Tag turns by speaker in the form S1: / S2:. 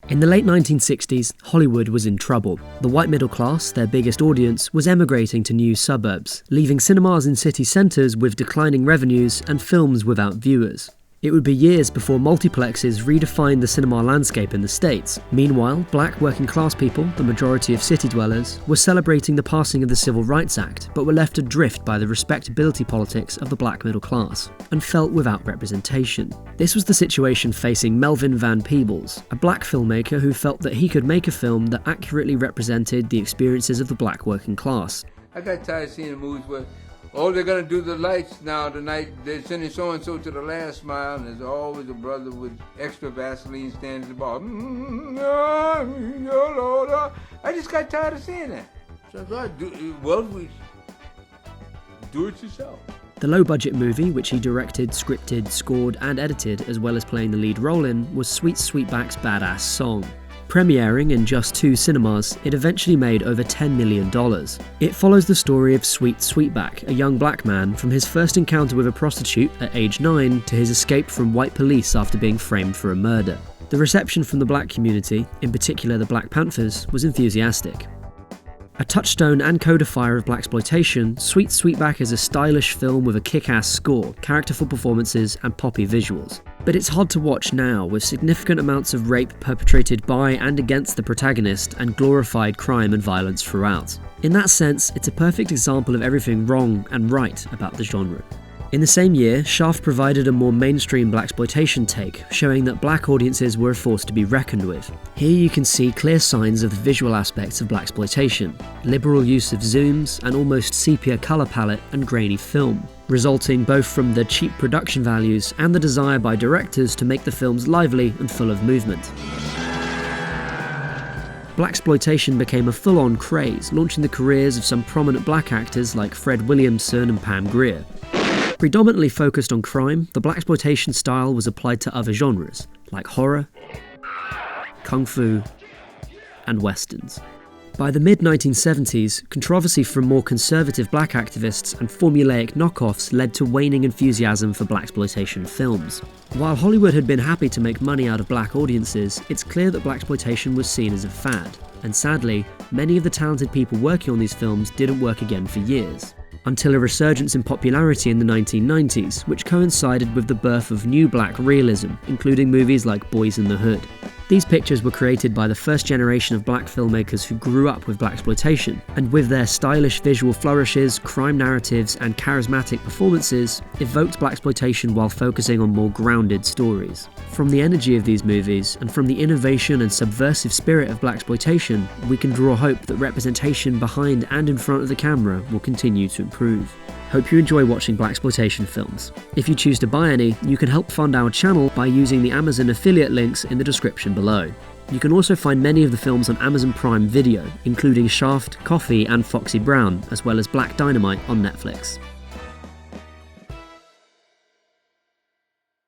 S1: In the late 1960s, Hollywood was in trouble. The white middle class, their biggest audience, was emigrating to new suburbs, leaving cinemas in city centres with declining revenues and films without viewers. It would be years before multiplexes redefined the cinema landscape in the States. Meanwhile, black working class people, the majority of city dwellers, were celebrating the passing of the Civil Rights Act, but were left adrift by the respectability politics of the black middle class, and felt without representation. This was the situation facing Melvin Van Peebles, a black filmmaker who felt that he could make a film that accurately represented the experiences of the black working class.
S2: I got tired of seeing the movies where, oh, they're gonna do the lights now tonight. They're sending so-and-so to the last mile, and there's always a brother with extra Vaseline standing at the bar. I just got tired of seeing that. So I thought, do it yourself.
S1: The low-budget movie, which he directed, scripted, scored, and edited, as well as playing the lead role in, was Sweetback's Badass Song. Premiering in just 2 cinemas, it eventually made over $10 million. It follows the story of Sweetback, a young black man, from his first encounter with a prostitute at age 9 to his escape from white police after being framed for a murder. The reception from the black community, in particular the Black Panthers, was enthusiastic. A touchstone and codifier of blaxploitation, Sweetback is a stylish film with a kick-ass score, characterful performances, and poppy visuals. But it's hard to watch now, with significant amounts of rape perpetrated by and against the protagonist and glorified crime and violence throughout. In that sense, it's a perfect example of everything wrong and right about the genre. In the same year, Shaft provided a more mainstream blaxploitation take, showing that black audiences were a force to be reckoned with. Here you can see clear signs of the visual aspects of blaxploitation, liberal use of zooms, an almost sepia colour palette and grainy film, resulting both from the cheap production values and the desire by directors to make the films lively and full of movement. Blaxploitation became a full-on craze, launching the careers of some prominent black actors like Fred Willamson and Pam Grier. Predominantly focused on crime, the blaxploitation style was applied to other genres, like horror, kung fu, and westerns. By the mid-1970s, controversy from more conservative black activists and formulaic knockoffs led to waning enthusiasm for blaxploitation films. While Hollywood had been happy to make money out of black audiences, it's clear that blaxploitation was seen as a fad, and sadly, many of the talented people working on these films didn't work again for years. Until a resurgence in popularity in the 1990s, which coincided with the birth of new black realism, including movies like Boyz in the Hood. These pictures were created by the first generation of black filmmakers who grew up with blaxploitation, and with their stylish visual flourishes, crime narratives, and charismatic performances, evoked blaxploitation while focusing on more grounded stories. From the energy of these movies, and from the innovation and subversive spirit of blaxploitation, we can draw hope that representation behind and in front of the camera will continue to improve. Hope you enjoy watching blaxploitation films. If you choose to buy any, you can help fund our channel by using the Amazon affiliate links in the description below. You can also find many of the films on Amazon Prime Video, including Shaft, Coffee, and Foxy Brown, as well as Black Dynamite on Netflix.